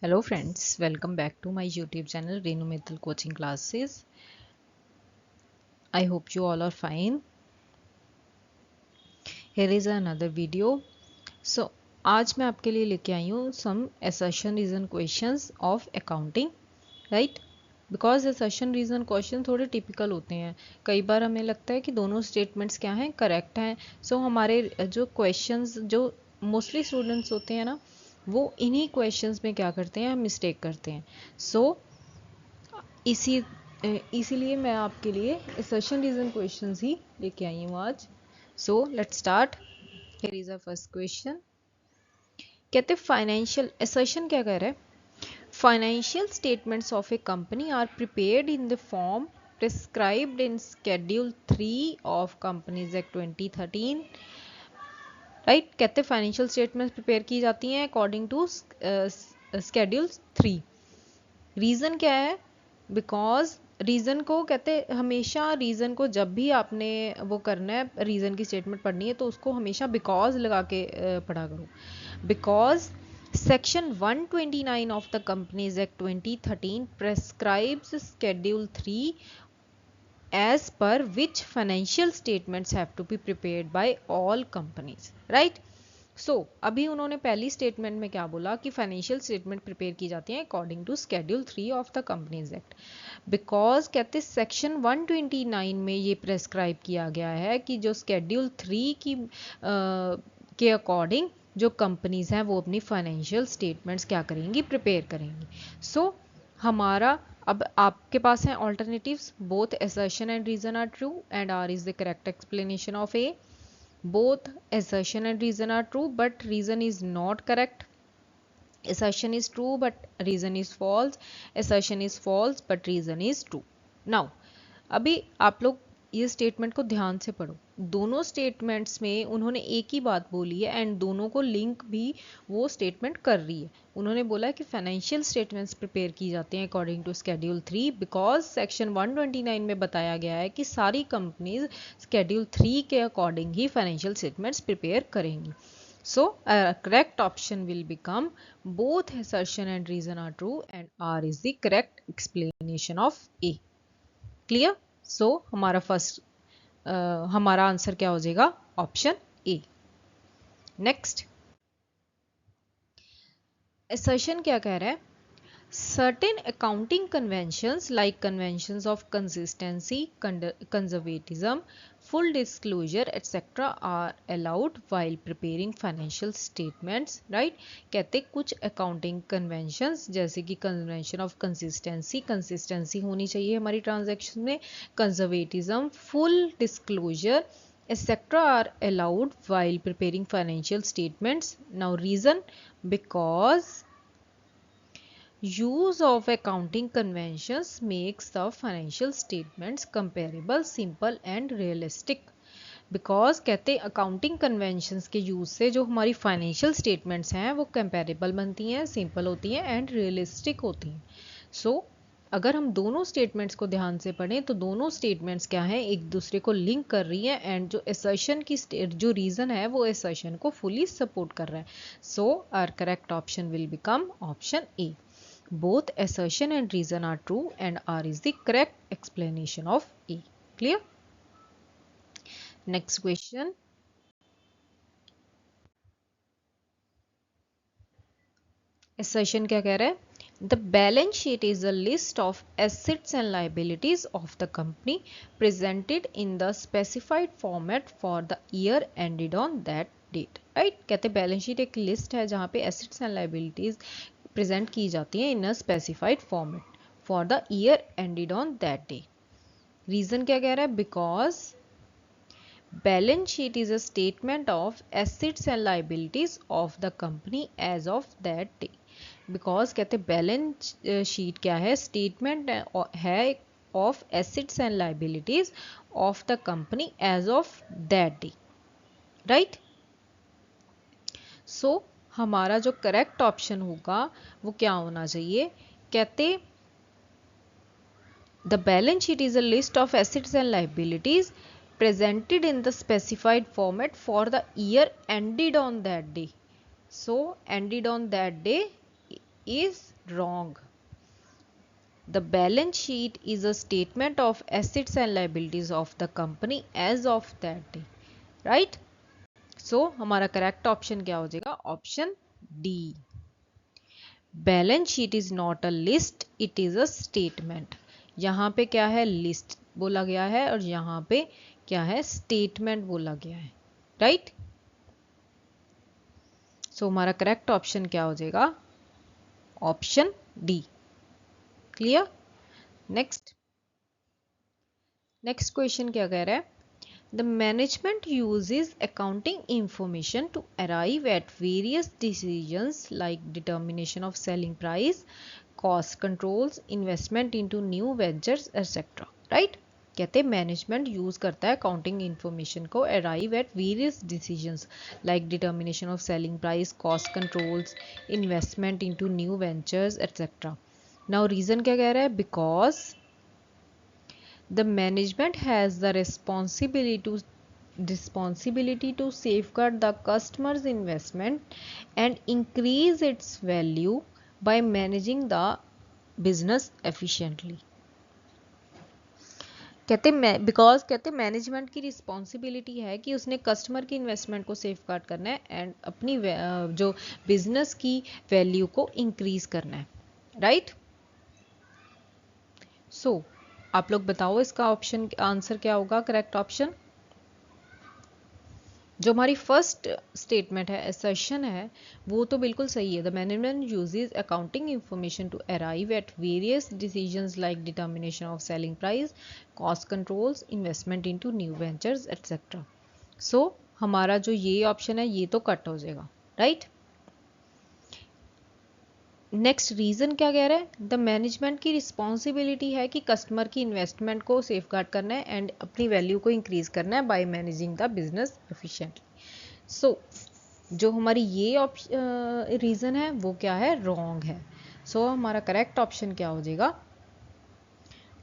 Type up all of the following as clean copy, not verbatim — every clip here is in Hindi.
Hello friends, welcome back to my YouTube channel Renu Mittal Coaching Classes. I hope you all are fine. Here is another video. So आज मैं आपके लिए लेके आई हूँ some assertion reason questions of accounting, right? Because assertion reason question थोड़े typical होते हैं. कई बार हमें लगता है कि दोनों statements क्या हैं, correct हैं. So हमारे जो questions जो mostly students होते हैं ना, वो इन्हीं questions में क्या करते हैं, mistake करते हैं. So इसीलिए मैं आपके लिए assertion reason questions ही लेके आई हूँ आज. So let's start. Here is our first question. कहते फाइनेंशियल assertion क्या कह रहा है? Financial statements of a company are prepared in the form prescribed in Schedule 3 of Companies Act 2013. Right कहते फाइनेंशियल स्टेटमेंट्स प्रिपेयर की जाती हैं अकॉर्डिंग टू Schedule 3. रीज़न क्या है? बिकॉज रीज़न को कहते हमेशा रीज़न को जब भी आपने वो करना है, रीज़न की स्टेटमेंट पढ़नी है तो उसको हमेशा बिकॉज लगा के पढ़ा करो. Because section 129 of the companies act 2013 prescribes Schedule 3 as per which financial statements have to be prepared by all companies, right? सो अभी उन्होंने पहली स्टेटमेंट में क्या बोला कि फाइनेंशियल स्टेटमेंट प्रिपेयर की जाती हैं according to Schedule 3 of the companies act. Because कहते सेक्शन 129 में ये प्रेस्क्राइब किया गया है कि जो Schedule 3 की के अकॉर्डिंग जो कंपनीज हैं वो अपनी फाइनेंशियल स्टेटमेंट्स क्या करेंगी, प्रिपेयर करेंगी. सो हमारा अब आपके पास हैं alternatives. Both assertion and reason are true and R is the correct explanation of A. Both assertion and reason are true but reason is not correct. Assertion is true but reason is false. Assertion is false but reason is true. Now अभी आप लोग ये स्टेटमेंट को ध्यान से पढ़ो. दोनों स्टेटमेंट्स में उन्होंने एक ही बात बोली है एंड दोनों को लिंक भी वो स्टेटमेंट कर रही है. उन्होंने बोला है कि फाइनेंशियल स्टेटमेंट्स प्रिपेयर की जाती हैं according to Schedule 3 because section 129 में बताया गया है कि सारी कंपनीज Schedule 3 के अकॉर्डिंग ही फाइनेंशियल स्टेटमेंट्स प्रिपेयर करेंगी. So correct option will become both assertion and reason are true and R is the correct explanation of A. Clear? So हमारा आंसर क्या हो जाएगा? Option A. नेक्स्ट assertion क्या कह रहा है? Certain accounting conventions like conventions of consistency, conservatism, full disclosure etc. are allowed while preparing financial statements, right? कहते कुछ accounting conventions जैसे कि convention of consistency होनी चाहिए हमारी transaction में, conservatism, full disclosure etc. are allowed while preparing financial statements. Now reason, because use of accounting conventions makes the financial statements comparable, simple and realistic. Because कहते अकाउंटिंग कन्वेंशंस के यूज़ से जो हमारी फाइनेंशियल स्टेटमेंट्स हैं वो कंपेरेबल बनती हैं, सिंपल होती हैं एंड रियलिस्टिक होती हैं. सो अगर हम दोनों स्टेटमेंट्स को ध्यान से पढ़ें तो दोनों स्टेटमेंट्स क्या हैं, एक दूसरे को लिंक कर रही हैं एंड जो असर्शन की जो रीज़न है वो असर्शन को फुली सपोर्ट कर रहा है. So our correct option will become option A. Both assertion and reason are true and R is the correct explanation of A. Clear? Next question. Assertion क्या कह रहा है? The balance sheet is a list of assets and liabilities of the company presented in the specified format for the year ended on that date. Right? कहते हैं बैलेंस शीट एक लिस्ट है जहाँ पे assets and liabilities प्रेजेंट की जाती है in a specified format for the year ended on that day. Reason क्या कह रहा है? Because balance sheet is a statement of assets and liabilities of the company as of that day. Because कहते हैं बैलेंस शीट क्या है? स्टेटमेंट है of assets and liabilities of the company as of that day, right? So हमारा जो करेक्ट ऑप्शन होगा वो क्या होना चाहिए? कहते the balance sheet is a list of assets and liabilities presented in the specified format for the year ended on that day. So ended on that day is Wrong. The balance sheet is a statement of assets and liabilities of the company as of that day. Right? So हमारा correct option क्या हो जाएगा? Option D. Balance sheet is not a list, it is a statement. यहाँ पे क्या है? List बोला गया है और यहाँ पे क्या है? Statement बोला गया है. Right? So हमारा correct option क्या हो जाएगा? Option D. Clear? Next question क्या कह रहा है? The management uses accounting information to arrive at various decisions like determination of selling price, cost controls, investment into new ventures, etc. Right? कहते हैं मैनेजमेंट यूज करता है अकाउंटिंग इंफॉर्मेशन को arrive at various decisions like determination of selling price, cost controls, investment into new ventures etcetera. Now reason क्या कह रहा है? Because the management has the responsibility to safeguard the customer's investment and increase its value by managing the business efficiently. कहते बिकॉज कहते मैनेजमेंट की रिस्पॉन्सिबिलिटी है कि उसने कस्टमर की इन्वेस्टमेंट को सेफ गार्ड करना है एंड अपनी जो बिजनेस की वैल्यू को इंक्रीज करना है. राइट? सो आप लोग बताओ इसका ऑप्शन आंसर क्या होगा? करेक्ट ऑप्शन जो हमारी फर्स्ट स्टेटमेंट है, असर्शन है, वो तो बिल्कुल सही है. The management uses accounting information to arrive at various decisions like determination of selling price, cost controls, investment into new ventures etcetera. So हमारा जो ये ऑप्शन है ये तो कट हो जाएगा. राइट? नेक्स्ट रीजन क्या कह रहा है? द मैनेजमेंट की रिस्पॉन्सिबिलिटी है कि कस्टमर की इन्वेस्टमेंट को सेफगार्ड करना है एंड अपनी वैल्यू को इंक्रीज करना है by managing the business efficiently. So जो हमारी ये रीजन है वो क्या है? रॉन्ग है. सो हमारा करेक्ट ऑप्शन क्या हो जाएगा?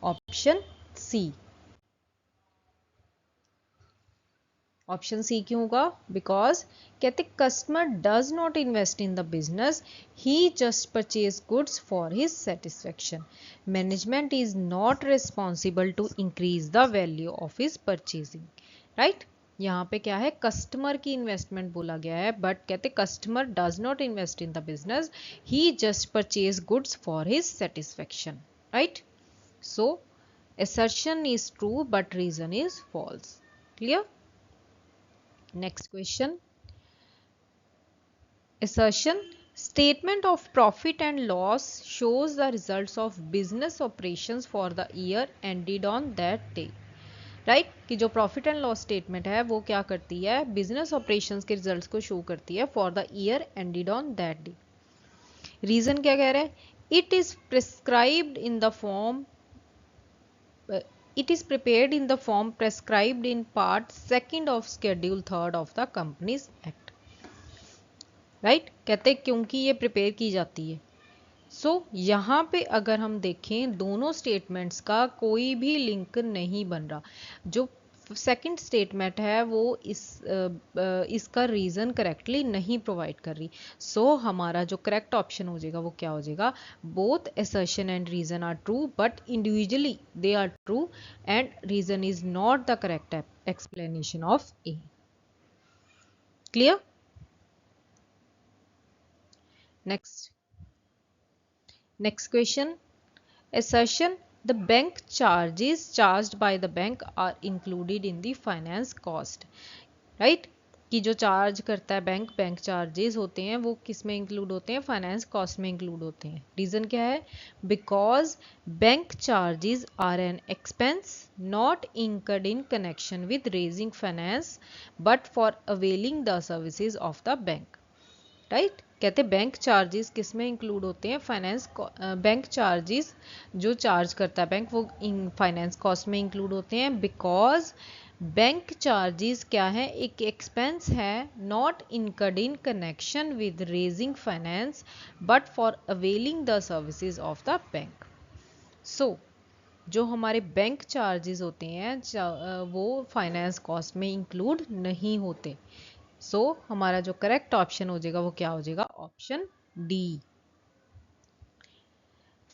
Option C. ऑप्शन सी क्यों होगा? बिकॉज कहते customer does not invest in the business, he just purchase goods for his satisfaction. Management is not responsible to increase the value of his purchasing. Right? यहाँ पे क्या है? कस्टमर की इन्वेस्टमेंट बोला गया है बट कहते customer does not invest in the business, he just purchase goods for his satisfaction. Right? So assertion is true but reason is false. Clear? Next question. Assertion: statement of profit and loss shows the results of business operations for the year ended on that day. Right? कि जो प्रॉफिट एंड लॉस स्टेटमेंट है वो क्या करती है? बिजनेस ऑपरेशंस के रिजल्ट्स को शो करती है for the year ended on that day. Reason क्या कह रहा है? It is prescribed in the form it is prepared in the form prescribed in part 2nd of schedule 3rd of the companies act. Right? कहते हैं क्योंकि ये प्रिपेयर की जाती है. सो यहाँ पे अगर हम देखें दोनों स्टेटमेंट्स का कोई भी लिंक नहीं बन रहा. जो सेकंड स्टेटमेंट है वो इसका रीज़न करेक्टली नहीं प्रोवाइड कर रही. सो हमारा जो करेक्ट ऑप्शन हो जाएगा वो क्या हो जाएगा? Both assertion and reason are true but individually they are true and reason is not the correct explanation of A. Clear? Next question. Assertion: the bank charges charged by the bank are included in the finance cost. Right? कि जो चार्ज करता है बैंक चार्जेस होते हैं वो किस में इंक्लूड होते हैं? फाइनेंस कॉस्ट में इंक्लूड होते हैं. रीजन क्या है? Because bank charges are an expense not incurred in connection with raising finance but for availing the services of the bank. Right? कहते हैं बैंक चार्जेस किस में इंक्लूड होते हैं? फाइनेंस. बैंक चार्जेस जो चार्ज करता है बैंक वो फाइनेंस कॉस्ट में इंक्लूड होते हैं बिकॉज बैंक चार्जेस क्या है? एक एक्सपेंस है not incurred in connection with raising finance but for availing the services of the bank. So जो हमारे बैंक चार्जेस होते हैं वो फाइनेंस कॉस्ट में इंक्लूड नहीं होते. सो हमारा जो करेक्ट ऑप्शन हो जाएगा वो क्या हो जाएगा? Option D.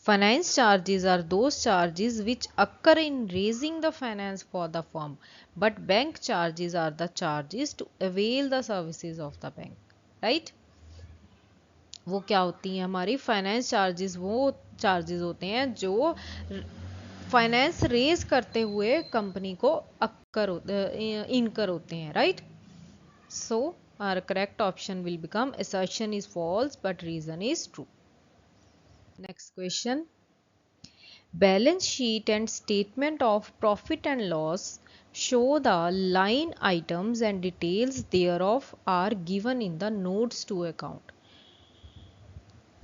Finance charges are those charges which occur in raising the finance for the firm, but bank charges are the charges to avail the services of the bank, right? वो क्या होती हैं हमारी फाइनेंस चार्जेस? वो चार्जेस होते हैं जो फाइनेंस रेज करते हुए कंपनी को इनकर होते हैं, right? So our correct option will become assertion is false but reason is true. Next question. Balance sheet and statement of profit and loss show the line items and details thereof are given in the notes to account.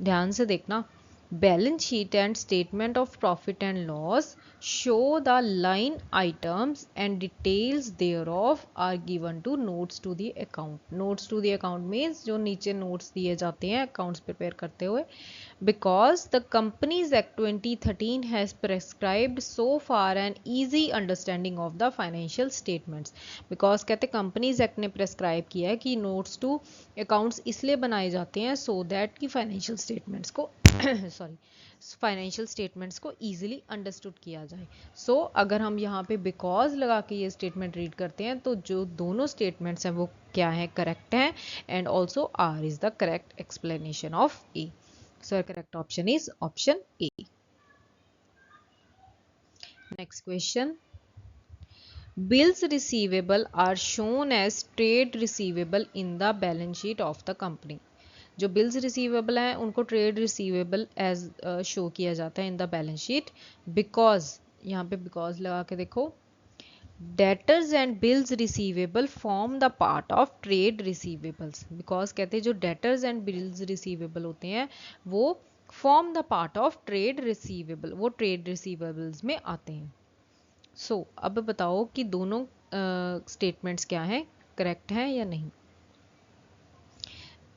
ध्यान से देखना, balance sheet and statement of profit and loss show the line items and details thereof are given to notes to the account. Notes to the account means जो नीचे नोट्स दिए जाते हैं अकाउंट्स प्रिपेयर करते हुए. Because the companies act 2013 has prescribed so far an easy understanding of the financial statements. Because कहते कंपनीज एक्ट ने प्रेस्क्राइब किया है कि नोट्स टू अकाउंट्स इसलिए बनाए जाते हैं सो दैट कि फाइनेंशियल स्टेटमेंट्स को फाइनेंशियल स्टेटमेंट्स को ईजिली अंडरस्टूड किया जाए. सो अगर हम यहाँ पे बिकॉज लगा के ये स्टेटमेंट रीड करते हैं तो जो दोनों स्टेटमेंट्स हैं वो क्या है, करेक्ट हैं. And also R is the correct explanation of A. So our correct option is option A. Next question. Bills receivable are shown as trade receivable in the balance sheet of the company. जो बिल्स रिसीवेबल हैं उनको ट्रेड रिसीवेबल एज शो किया जाता है इन द बैलेंस शीट. बिकॉज यहाँ पे बिकॉज लगा के देखो, debtors and bills receivable form the part of trade receivables. Because कहते हैं जो डेटर्स एंड बिल्स रिसीवेबल होते हैं वो form the part of trade receivable, वो ट्रेड रिसीवेबल्स में आते हैं. सो अब बताओ कि दोनों स्टेटमेंट्स क्या हैं, करेक्ट हैं या नहीं.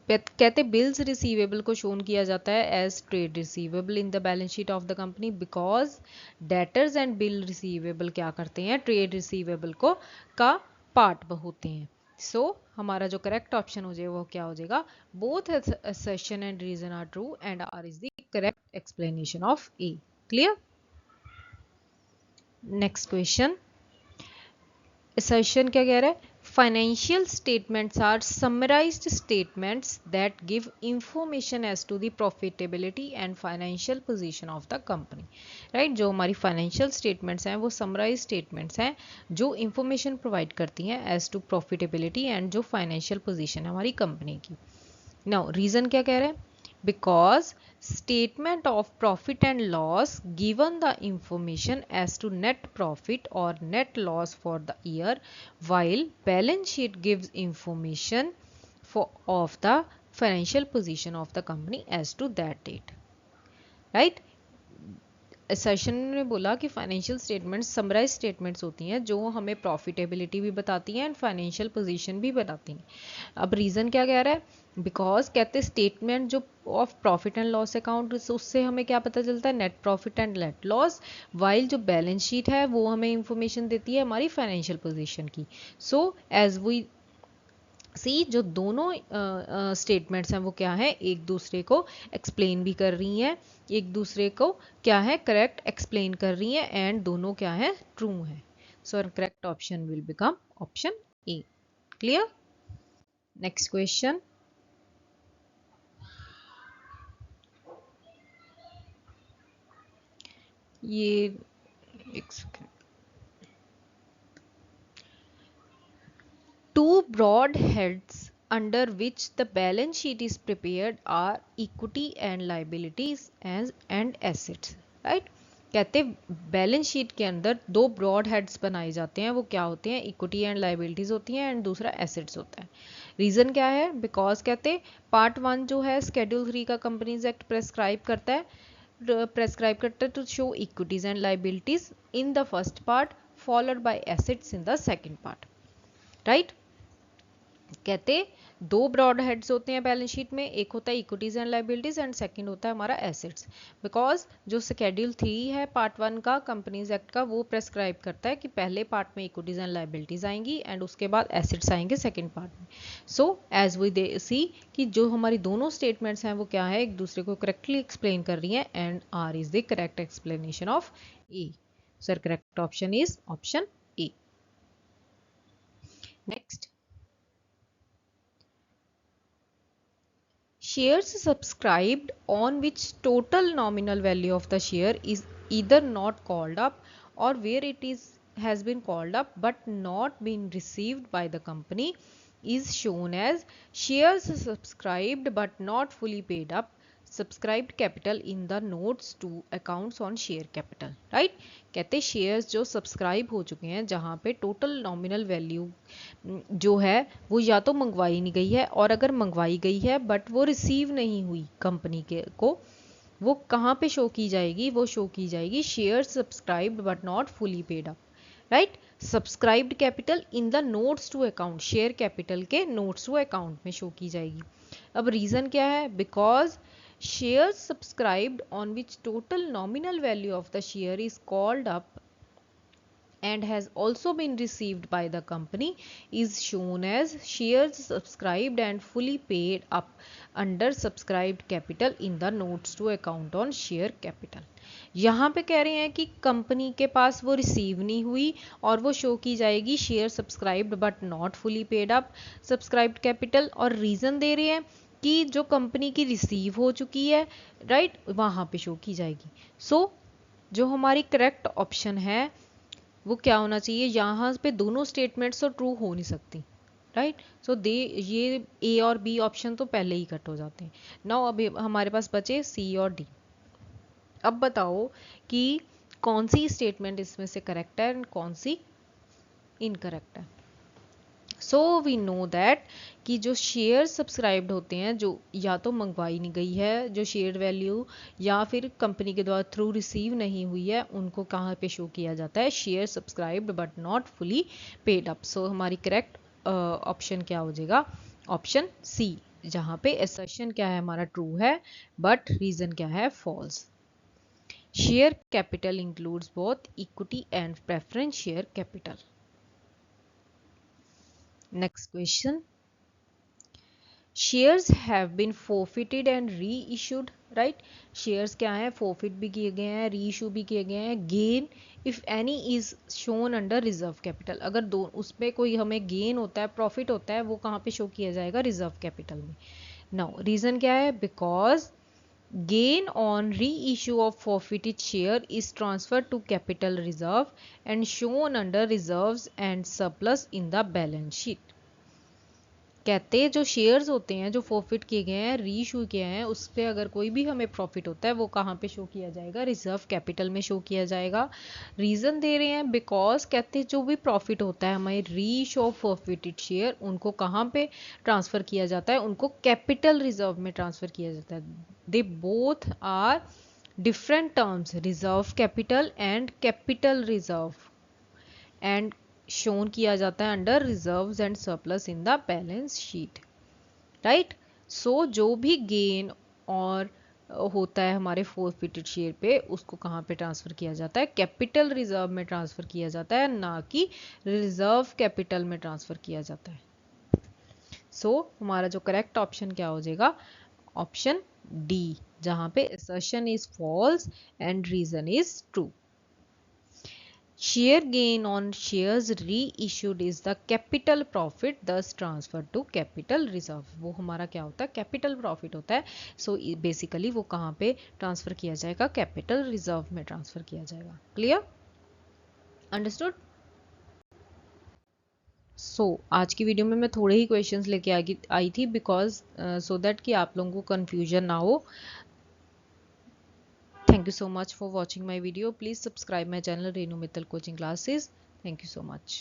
कहते बिल्स रिसीवेबल को शोन किया जाता है as trade receivable in the balance sheet of the company because debtors and bill receivable क्या करते हैं, ट्रेड रिसीवेबल को का पार्ट होते हैं. सो हमारा जो करेक्ट ऑप्शन हो जाए वो क्या हो जाएगा, both assertion and reason are true and R is the correct explanation of A. Clear. Next question. assertion क्या कह रहा है, financial statements are summarized statements that give information as to the profitability and financial position of the company. right, जो हमारी financial statements हैं वो summarized statements हैं जो information provide करती हैं as to profitability and जो financial position है हमारी company की. now reason क्या कह रहे हैं, because statement of profit and loss given the information as to net profit or net loss for the year, while balance sheet gives information of the financial position of the company as to that date. right, session में बोला कि फाइनेंशियल स्टेटमेंट्स समराइज स्टेटमेंट्स होती हैं जो हमें प्रॉफिटेबिलिटी भी बताती हैं एंड फाइनेंशियल पोजीशन भी बताती हैं. अब रीज़न क्या कह रहा है, बिकॉज कहते हैं स्टेटमेंट जो of profit and loss account उससे हमें क्या पता चलता है, net profit and net loss, while जो बैलेंस शीट है वो हमें इंफॉर्मेशन देती है हमारी फाइनेंशियल पोजीशन की. सो एज वी सी जो दोनों स्टेटमेंट्स हैं वो क्या है, एक दूसरे को एक्सप्लेन भी कर रही हैं, एक दूसरे को क्या है करेक्ट एक्सप्लेन कर रही हैं एंड दोनों क्या है ट्रू है. So correct option will become option A. Clear. Next question. ये एक second. Two broad heads under which the balance sheet is prepared are equity and liabilities and assets. right, कहते बैलेंस शीट के अंदर दो ब्रॉड हेड्स बनाए जाते हैं, वो क्या होते हैं, इक्विटी एंड लाइबिलिटीज होती हैं एंड दूसरा एसेट्स होता है. रीजन क्या है, बिकॉज कहते पार्ट 1 जो है शेड्यूल 3 का कंपनीज एक्ट प्रेस्क्राइब करता है to show equities and liabilities in the first part followed by assets in the second part. Right, कहते दो ब्रॉड हेड्स होते हैं बैलेंस शीट में, एक होता है equities and liabilities and second होता है हमारा एसेट्स। बिकॉज जो शेड्यूल 3 है पार्ट 1 का कंपनीज एक्ट का, वो प्रेस्क्राइब करता है कि पहले पार्ट में इक्विटीज एंड लाइबिलिटीज आएंगी एंड उसके बाद एसेट्स आएंगे सेकंड पार्ट में। सो एज वी सी कि जो हमारी दोनों स्टेटमेंट्स हैं वो क्या है, एक दूसरे को करेक्टली एक्सप्लेन कर रही हैं and R is the correct explanation of A. Sir correct option is option A. Next, shares subscribed on which total nominal value of the share is either not called up or where it is has been called up but not been received by the company is shown as shares subscribed but not fully paid up subscribed capital in the notes to accounts on share capital. Right, कहते शेयर्स जो सब्सक्राइब हो चुके हैं जहां पे टोटल नॉमिनल वैल्यू जो है वो या तो मंगवाई नहीं गई है, और अगर मंगवाई गई है बट वो रिसीव नहीं हुई कंपनी के को, वो कहाँ पे शो की जाएगी, वो शो की जाएगी shares subscribed but not fully paid up. Right, subscribed capital in the notes to account, share capital के नोट्स टू अकाउंट में शो की जाएगी। अब रीजन क्या है, because shares subscribed on which total nominal value of the share is called up and has also been received by the company is shown as shares subscribed and fully paid up under subscribed capital in the notes to account on share capital। यहाँ पे कह रहे हैं कि कंपनी के पास वो रिसीव नहीं हुई और वो शो की जाएगी share subscribed but not fully paid up subscribed capital, और रीजन दे रहे हैं कि जो कंपनी की रिसीव हो चुकी है, राइट, वहां पे शो की जाएगी। सो जो हमारी करेक्ट ऑप्शन है वो क्या होना चाहिए, यहाँ पे दोनों स्टेटमेंट्स तो ट्रू हो नहीं सकती। राइट, सो दे ये ए और बी ऑप्शन तो पहले ही कट हो जाते हैं। नाउ अभी हमारे पास बचे सी और डी। अब बताओ कि कौन सी स्टेटमेंट इसमें से करेक्ट है एंड कौन सी इनकरेक्ट है। सो वी नो दैट कि जो शेयर सब्सक्राइब्ड होते हैं, जो या तो मंगवाई नहीं गई है जो शेयर वैल्यू, या फिर कंपनी के द्वारा थ्रू रिसीव नहीं हुई है, उनको कहाँ पे शो किया जाता है, share subscribed but not fully paid up. So हमारी करेक्ट ऑप्शन क्या हो जाएगा, ऑप्शन सी, जहाँ पे असर्शन क्या है हमारा ट्रू है बट रीजन क्या है false. Share capital includes both equity and preference share capital. Next question. Shares have been forfeited and reissued. Right? Shares क्या है, forfeit भी किए गए हैं, reissue भी किए गए हैं। Gain if any is shown under reserve capital. अगर दो उसमें कोई हमें gain होता है, profit होता है, वो कहाँ पे show किया जाएगा, reserve capital में। Now reason क्या है, because gain on reissue of forfeited share is transferred to capital reserve and shown under reserves and surplus in the balance sheet। कहते हैं जो शेयर्स होते हैं जो फॉरफिट किए गए हैं, रीइशू किए हैं, उस पर अगर कोई भी हमें प्रॉफिट होता है वो कहाँ पे शो किया जाएगा, रिजर्व कैपिटल में शो किया जाएगा। रीजन दे रहे हैं बिकॉज कहते हैं जो भी प्रॉफिट होता है हमारे रीइशू ऑफ फॉरफिटेड शेयर, उनको कहाँ पे ट्रांसफर किया जाता है, उनको कैपिटल रिजर्व में ट्रांसफर किया जाता है। They both are different terms, reserve capital and capital reserve, and shown किया जाता है under reserves and surplus in the balance sheet. Right, so जो भी गेन और होता है हमारे फॉरफिटेड शेयर पे, उसको कहाँ पे ट्रांसफर किया जाता है, कैपिटल रिजर्व में ट्रांसफर किया जाता है, ना कि रिजर्व कैपिटल में ट्रांसफर किया जाता है। सो हमारा जो करेक्ट ऑप्शन क्या हो जाएगा, ऑप्शन डी, जहां पे assertion is false and reason is true। Share gain on shares reissued is the capital profit thus transferred to capital reserve। वो हमारा क्या होता है, कैपिटल प्रॉफिट होता है। सो बेसिकली वो कहाँ पे ट्रांसफर किया जाएगा, कैपिटल रिजर्व में ट्रांसफर किया जाएगा। Clear, understood. सो आज की वीडियो में मैं थोड़े ही क्वेश्चंस लेके आई थी बिकॉज सो दैट कि आप लोगों को कंफ्यूजन ना हो। Thank you so much for watching my video. Please subscribe my channel Renu Mittal Coaching Classes. Thank you so much.